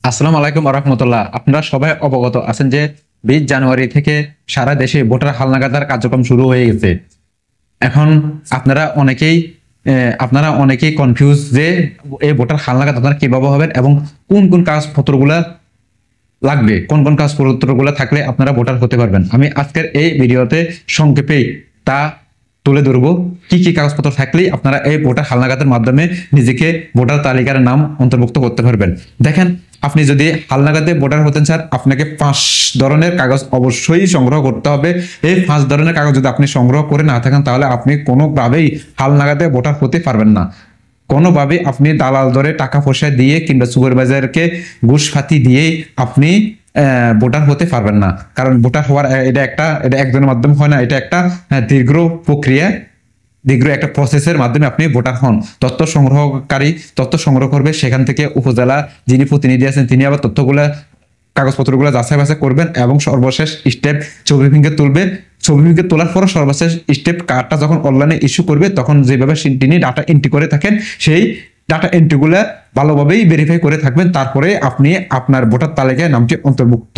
আসসালামু আলাইকুম রহমতুল্লাহ। আপনারা সবাই অবগত আছেন যে 20 জানুয়ারি থেকে সারা দেশে ভোটার হালনাগাদের কার্যক্রম শুরু হয়ে গেছে। এখন আপনারা অনেকেই কনফিউজ যে এই ভোটার হালনাগাদ আপনারা কিভাবে হবেন এবং কোন কোন কাগজপত্রগুলা লাগবে, কোন কোন কাগজপত্রগুলো থাকলে আপনারা ভোটার হতে পারবেন। আমি আজকের এই ভিডিওতে সংক্ষেপে তা তুলে ধরবো। কি কি কাগজপত্র থাকলেই আপনারা এই ভোটার হালনাগাদের মাধ্যমে নিজেকে ভোটার তালিকার নাম অন্তর্ভুক্ত করতে পারবেন। দেখেন, আপনি যদি হালনাগাদে ভোটার হতেন স্যার, আপনাকে 5 ধরনের কাগজ অবশ্যই সংগ্রহ করতে হবে। এই 5 ধরনের কাগজ যদি আপনি সংগ্রহ করে না থাকেন তাহলে আপনি কোনোভাবেই হালনাগাদে ভোটার হতে পারবেন না। কোনোভাবে আপনি দালাল ধরে টাকা পয়সা দিয়ে কিংবা সুপারভাইজারকে ঘুষ ফাতি দিয়ে আপনি ভোটার হতে পারবেন না। কারণ ভোটার হওয়ার এটা একজনের মাধ্যমে হয় না, এটা একটা দীর্ঘ প্রক্রিয়া, দীর্ঘ একটা প্রসেসের মাধ্যমে আপনি ভোটার হন। তথ্য সংগ্রহ করবে, সেখান থেকে উপজেলা যিনি প্রতিনিধি আছেন তিনি আবার কাগজপত্রগুলো যাচাই বাছাই করবেন এবং সর্বশেষ স্টেপ ছবি ফিঙ্গে তুলবে। ছবি ফিঙ্গে তোলার পর সর্বশেষ স্টেপ কার্ডটা যখন অনলাইনে ইস্যু করবে তখন যেভাবে তিনি ডাটা এন্ট্রি করে থাকেন সেই ডাটা এন্ট্রিগুলো ভালোভাবেই ভেরিফাই করে থাকবেন, তারপরে আপনি আপনার ভোটার তালিকায় নামটি অন্তর্ভুক্ত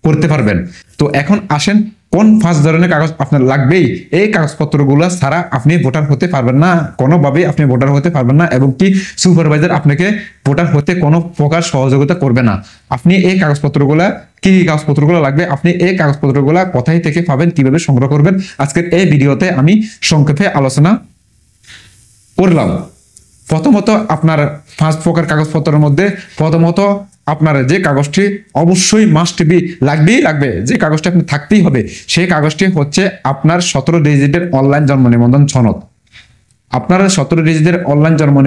করতে পারবেন। তো এখন আসেন, কোন 5 ধরনের কাগজ আপনার লাগবেই। এই কাগজপত্রগুলো ছাড়া আপনি ভোটার হতে পারবেন না, কোনোভাবেই আপনি ভোটার হতে পারবেন না, এবং কি সুপারভাইজার আপনাকে ভোটার হতে কোনো প্রকার সহযোগিতা করবে না। আপনি এই কাগজপত্রগুলা কি কাগজপত্রগুলো লাগবে, আপনি এই কাগজপত্রগুলা কোথায় থেকে পাবেন, কিভাবে সংগ্রহ করবেন, আজকের এই ভিডিওতে আমি সংক্ষেপে আলোচনা করলাম। প্রথমত আপনার 5 প্রকার কাগজপত্রের মধ্যে প্রথমত আপনার যে কাগজটি অবশ্যই মাস্ট বি লাগবে, যে কাগজটি আপনি থাকতেই হবে, সেই কাগজটি হচ্ছে আপনার 17 ডিজিটের অনলাইন জন্ম নিবন্ধন সনদ। আপনার 17 ডিজিটের অনলাইন জন্ম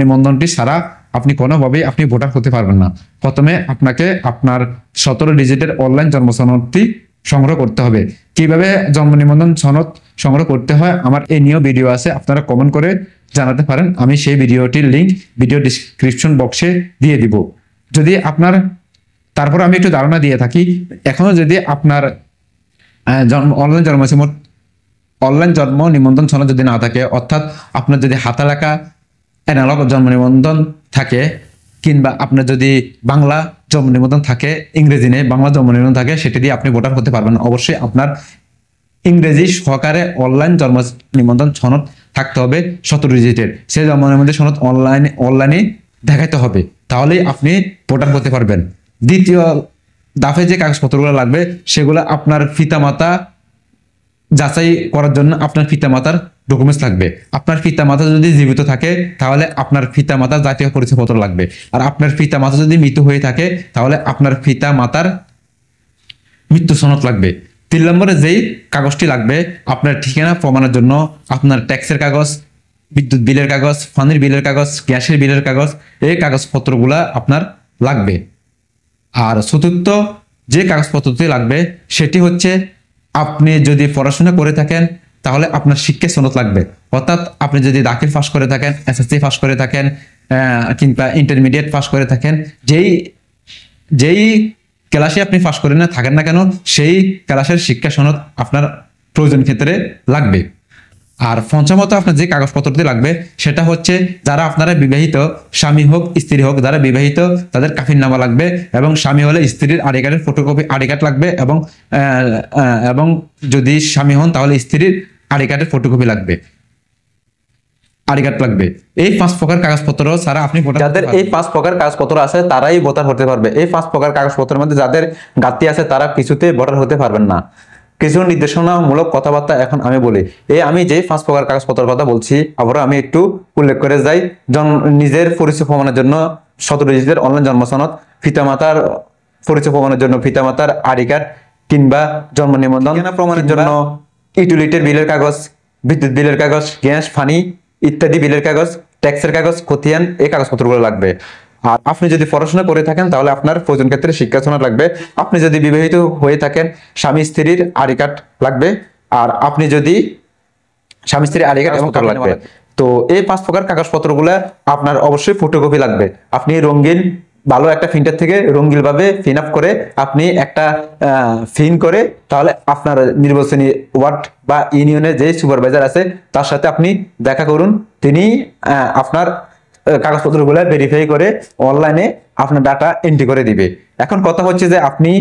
নিবন্ধনটি ছাড়া আপনি কোনোভাবেই আপনি ভোটার হতে পারবেন না। প্রথমে আপনাকে আপনার 17 ডিজিটের অনলাইন জন্ম সনদটি সংগ্রহ করতে হবে। কিভাবে জন্ম নিবন্ধন সনদ সংগ্রহ করতে হয় আমার এই নিয়েও ভিডিও আছে, আপনারা কমেন্ট করে জানাতে পারেন, আমি সেই ভিডিওটির লিংক ভিডিও ডিসক্রিপশন বক্সে দিয়ে দিব। যদি আপনার তারপর আমি একটু ধারণা দিয়ে থাকি, এখনো যদি আপনার অনলাইন জন্ম নিবন্ধন সনদ যদি না থাকে, অর্থাৎ আপনার যদি হাতে লেখা অ্যানালগ জন্ম নিবন্ধন থাকে কিংবা আপনার যদি বাংলা জন্ম নিবন্ধন থাকে, ইংরেজি নেই বাংলা জন্ম নিবন্ধন থাকে, সেটা দিয়ে আপনি ভোটার হতে পারবেন না। অবশ্যই আপনার ইংরেজি সহকারে অনলাইন জন্ম নিবন্ধন সনদ থাকতে হবে 17 ডিজিটের। সেই জন্ম নিবন্ধন সনদ অনলাইনে দেখাইতে হবে, তাহলেই আপনি ভোটার হতে পারবেন। দ্বিতীয় দাফে যে কাগজপত্রগুলো লাগবে সেগুলো আপনার পিতামাতা যাচাই করার জন্য আপনার পিতামাতার ডকুমেন্টস লাগবে। আপনার পিতামাতা যদি জীবিত থাকে তাহলে আপনার পিতামাতার জাতীয় পরিচয়পত্র লাগবে, আর আপনার পিতামাতা যদি মৃত হয়ে থাকে তাহলে আপনার পিতামাতার মৃত্যু সনদ লাগবে। 3 নম্বরে যেই কাগজটি লাগবে আপনার ঠিকানা প্রমাণের জন্য আপনার ট্যাক্সের কাগজ, বিদ্যুৎ বিলের কাগজ, পানির বিলের কাগজ, গ্যাসের বিলের কাগজ, এই কাগজপত্রগুলা আপনার লাগবে। আর চতুর্থ যে কাগজপত্রটি লাগবে সেটি হচ্ছে, আপনি যদি পড়াশোনা করে থাকেন তাহলে আপনার শিক্ষা সনদ লাগবে। অর্থাৎ আপনি যদি দাখিল পাস করে থাকেন, এসএসসি পাস করে থাকেন কিংবা ইন্টারমিডিয়েট পাস করে থাকেন, যেই ক্লাসে আপনি পাস করে না থাকেন না কেন, সেই ক্লাসের শিক্ষা সনদ আপনার প্রয়োজন ক্ষেত্রে লাগবে। আর পঞ্চমত আপনার যে কাগজপত্রটি লাগবে সেটা হচ্ছে, যারা আপনারা বিবাহিত, স্বামী হোক স্ত্রী হোক, যারা বিবাহিত তাদের কাফিরনামা লাগবে, এবং স্বামী হলে স্ত্রীর আইডি কার্ডের ফটোকপি আইডি কার্ড লাগবে, এবং যদি স্বামী হন তাহলে স্ত্রীর আইডি কার্ডের ফটোকপি লাগবে, আইডি কার্ড লাগবে। এই 5 প্রকার কাগজপত্র ছাড়া আপনি যাদের এই 5 প্রকার কাগজপত্র আছে তারাই ভোটার হতে পারবে। এই 5 প্রকার কাগজপত্রের মধ্যে যাদের ঘাটতি আছে তারা কিছুতে ভোটার হতে পারবেন না। কিছু নির্দেশনামূলক কথাবার্তা এখন আমি বলি। আমি যে 5 প্রকার কাগজপত্রের কথা বলছি আবারও আমি একটু উল্লেখ করে যাই। নিজের পরিচয় প্রমাণের জন্য 17 ডিজিটের অনলাইন জন্ম সনদ, পিতামাতার পরিচয় প্রমাণের জন্য পিতামাতার আইডি কার্ড কিংবা জন্ম নিবন্ধন প্রমাণের জন্য ইউটিলিটির বিলের কাগজ, বিদ্যুৎ বিলের কাগজ, গ্যাস পানি ইত্যাদি বিলের কাগজ, ট্যাক্সের কাগজ, খতিয়ান, এই কাগজপত্রগুলো লাগবে। আর আপনি যদি পড়াশোনা করে থাকেন তাহলে আপনার প্রয়োজন ক্ষেত্রে শিক্ষা সনদ লাগবে। আপনি যদি বিবাহিত হয়ে থাকেন স্বামী স্ত্রীর আইডি কার্ড লাগবে, আর আপনি যদি স্বামী স্ত্রীর আইডি কার্ড এবং লাগবে। তো এই 5 প্রকার কাগজপত্রগুলো আপনার অবশ্যই ফটোকপি লাগবে। আপনি রঙিন ভালো একটা প্রিন্টার থেকে রঙিন ভাবে ফিন আপ করে আপনি একটা ফিন করে তাহলে আপনার নির্বাচনী ওয়ার্ড বা ইউনিয়নের যে সুপারভাইজার আছে তার সাথে আপনি দেখা করুন, তিনি আপনার কাগজপত্রগুলো ভেরিফাই করে অনলাইনে আপনার ডাটা এন্ট্রি করে দিবে। এখন কথা হচ্ছে যে আপনি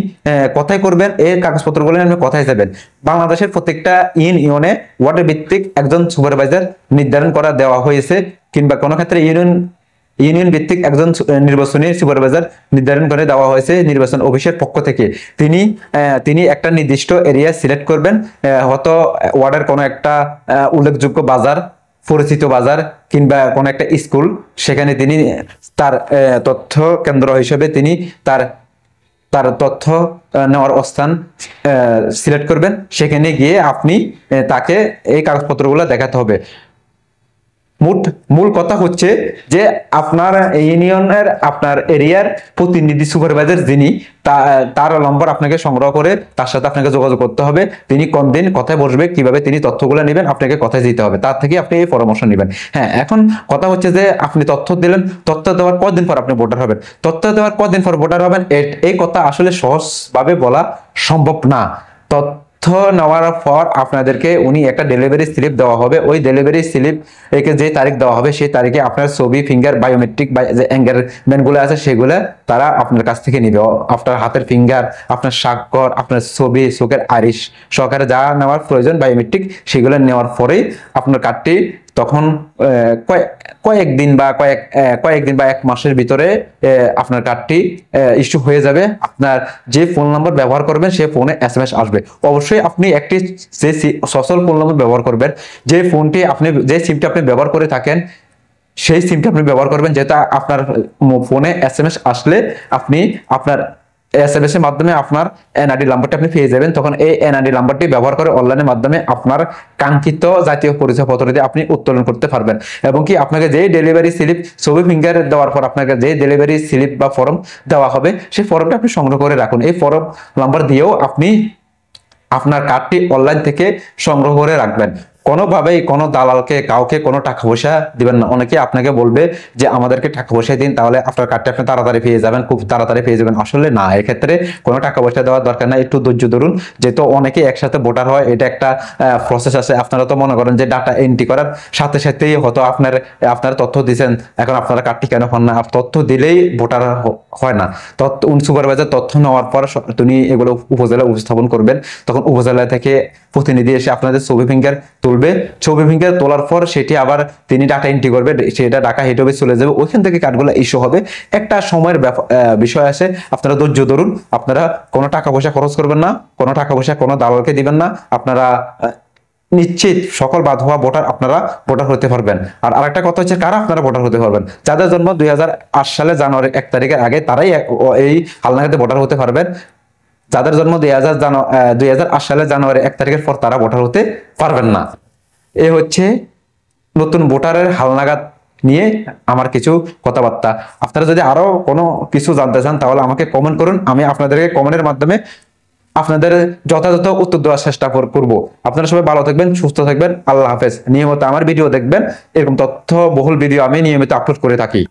কোথায় করবেন, এই কাগজপত্রগুলো আপনি কোথায় যাবেন। বাংলাদেশের প্রত্যেকটা ইউনিয়নে ওয়ার্ডের ভিত্তিক একজন সুপারভাইজার নির্ধারণ করা দেওয়া হয়েছে, কিংবা কোনো ক্ষেত্রে ইউনিয়ন ভিত্তিক একজন নির্বাচনী সুপারভাইজার নির্ধারণ করে দেওয়া হয়েছে নির্বাচন অফিসের পক্ষ থেকে। তিনি একটা নির্দিষ্ট এরিয়া সিলেক্ট করবেন, হয়তো ওয়ার্ডের কোনো একটা উল্লেখযোগ্য বাজার, পরিচিত বাজার কিংবা কোনো একটা স্কুল, সেখানে তিনি তার তথ্য কেন্দ্র হিসেবে তিনি তার তথ্য নেওয়ার স্থান সিলেক্ট করবেন। সেখানে গিয়ে আপনি তাকে এই কাগজপত্রগুলো দেখাতে হবে। মূল কথা হচ্ছে যে আপনার ইউনিয়নের, আপনার এরিয়ার প্রতিনিধি সুপারভাইজার যিনি, তার নম্বর আপনাকে সংগ্রহ করে তার সাথে আপনাকে যোগাযোগ করতে হবে। তিনি কোন দিন কোথায় বসবে, কিভাবে তিনি তথ্যগুলো নেবেন, আপনাকে কোথায় যেতে হবে, তার থেকে আপনি এই পরামর্শ নেবেন। হ্যাঁ, এখন কথা হচ্ছে যে আপনি তথ্য দিলেন, তথ্য দেওয়ার কদিন পর আপনি ভোটার হবেন, তথ্য দেওয়ার কদিন পর ভোটার হবেন, এই কথা আসলে সহজভাবে বলা সম্ভব না। তথ্য নেওয়ার পর আপনাদেরকে উনি একটা ডেলিভারি স্লিপ দেওয়া হবে। ওই ডেলিভারি স্লিপ একে যে তারিখ দেওয়া হবে সেই তারিখে আপনার ছবি, ফিঙ্গার, বায়োমেট্রিক বা যে এঙ্গারমেন্ট গুলো আছে সেগুলো তারা আপনার কাছ থেকে নিবে। আপনার হাতের ফিঙ্গার, আপনার স্বাক্ষর, আপনার ছবি, চোখের আইরিশ সহকারে যা নেওয়ার প্রয়োজন বায়োমেট্রিক, সেগুলো নেওয়ার পরেই আপনার কার্ডটি তখন কয়েকদিন বা এক মাসের ভিতরে আপনার কার্ডটি ইস্যু হয়ে যাবে। আপনার যে ফোন নম্বর ব্যবহার করবেন সেই ফোনে SMS আসবে। অবশ্যই আপনি একটি যে সচল ফোন নম্বর ব্যবহার করবেন, যে সিমটি আপনি ব্যবহার করে থাকেন সেই সিমটি আপনি ব্যবহার করবেন, যেটা আপনার ফোনে SMS আসলে আপনি আপনার SMS এর মাধ্যমে আপনার NID নাম্বারটি আপনি পেয়ে যাবেন। তখন এই NID নাম্বারটি ব্যবহার করে অনলাইনের মাধ্যমে আপনার কাঙ্ক্ষিত জাতীয় পরিচয়পত্রটি আপনি উত্তোলন করতে পারবেন। এবং কি আপনাকে যে ডেলিভারি স্লিপ, ছবি, ফিঙ্গার দেওয়ার পর আপনাকে যে ডেলিভারি স্লিপ বা ফর্ম দেওয়া হবে সেই ফর্মটা আপনি সংগ্রহ করে রাখুন। এই ফর্ম নাম্বার দিয়েও আপনি আপনার কার্ডটি অনলাইন থেকে সংগ্রহ করে রাখবেন। কোনোভাবেই কোনো দালালকে, কাউকে কোনো টাকা পয়সা দিবেন না। অনেকে আপনাকে বলবে যে আমাদেরকে টাকা পয়সা দিন, তাহলে আপনার কার্ডটা আপনি তাড়াতাড়ি পেয়ে যাবেন, খুব তাড়াতাড়ি পেয়ে যাবেন। আসলে না, এক্ষেত্রে কোনো টাকা পয়সা দেওয়ার দরকার নাই, একটু ধৈর্য ধরুন। যেহেতু অনেকে একসাথে ভোটার হয়, এটা একটা প্রসেস আছে। আপনারা তো মনে করেন যে ডাটা এন্ট্রি করার সাথে সাথেই হয়তো আপনার তথ্য দিয়েছেন, এখন আপনারা কার্ডটি কেন পান না? তথ্য দিলেই ভোটার হয় না। সুপারভাইজার তথ্য নেওয়ার পর তিনি এগুলো উপজেলায় উপস্থাপন করবেন। তখন উপজেলা থেকে প্রতিনিধি এসে আপনাদের ছবি, ফিঙ্গার তুলবে। ছবি, ফিঙ্গার তোলার পর সেটি আবার তিনি ডাটা এন্ট্রি করবে, সেটা ঢাকা হেড অফিসে চলে যাবে। ওইখান থেকে কার্ডগুলো ইস্যু হবে। একটা সময়ের বিষয় আছে, আপনারা ধৈর্য ধরুন। আপনারা কোনো টাকা পয়সা খরচ করবেন না, কোনো টাকা পয়সা কোনো দালালকে দিবেন না। আপনারা নিশ্চিত সকল বাধা ভোটার আপনারা ভোটার হতে পারবেন। আর আরেকটা কথা হচ্ছে, কারা আপনারা ভোটার হতে পারবেন? যাদের জন্ম 2008 সালে জানুয়ারি 1 তারিখের আগে তারাই এই হালনাগাদে ভোটার হতে পারবেন। যাদের জন্ম 2008 সালে জানুয়ারি 1 তারিখের পর তারা ভোটার হতে পারবেন না। এ হচ্ছে নতুন ভোটারের হালনাগাদ নিয়ে আমার কিছু কথাবার্তা। আপনারা যদি আরো কোনো কিছু জানতে চান তাহলে আমাকে কমেন্ট করুন, আমি আপনাদেরকে কমেন্টের মাধ্যমে আপনাদের যথাযথ উত্তর দেওয়ার চেষ্টা করব। আপনারা সবাই ভালো থাকবেন, সুস্থ থাকবেন। আল্লাহ হাফেজ। নিয়মিত আমার ভিডিও দেখবেন, এরকম তথ্যবহুল ভিডিও আমি নিয়মিত আপলোড করে থাকি।